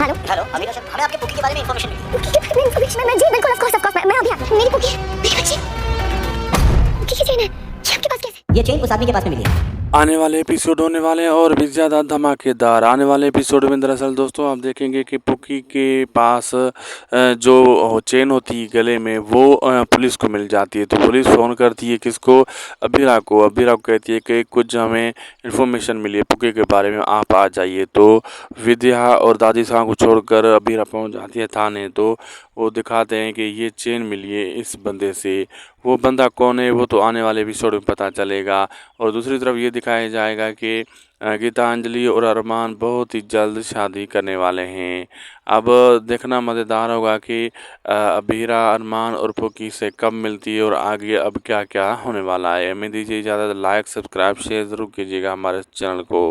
Hello hello अभी sir, हमें आपके पुकी के बारे में इन्फॉर्मेशन मिली। पुकी के बारे में इन्फॉर्मेशन है? जी बिल्कुल, ऑफ कोर्स मैं अभी आती हूँ। मेरी पुकी, मेरी बच्ची, पुकी की चेन है, ये आपके पास कैसे? ये चेन उस आदमी के पास में मिली है। आने वाले एपिसोड होने वाले हैं और भी ज़्यादा धमाकेदार। आने वाले एपिसोड में दरअसल दोस्तों आप देखेंगे कि पुकी के पास जो चेन होती है गले में वो पुलिस को मिल जाती है। तो पुलिस फ़ोन करती है किसको? अबीरा को। अबीरा को कहती है कि कुछ हमें इन्फॉर्मेशन मिली है पुकी के बारे में, आप आ जाइए। तो विद्या और दादी साहब को छोड़कर अबीरा पहुंच जाती है थाने। तो वो दिखाते हैं कि ये चेन मिली है इस बंदे से। वो बंदा कौन है वो तो आने वाले एपिसोड में पता चलेगा। और दूसरी तरफ ये दिखाया जाएगा कि गीतांजलि और अरमान बहुत ही जल्द शादी करने वाले हैं। अब देखना मज़ेदार होगा कि अबीरा अरमान और पुकी से कब मिलती है और आगे अब क्या क्या होने वाला है। हमें दीजिए इजाज़त। लाइक सब्सक्राइब शेयर ज़रूर कीजिएगा हमारे चैनल को।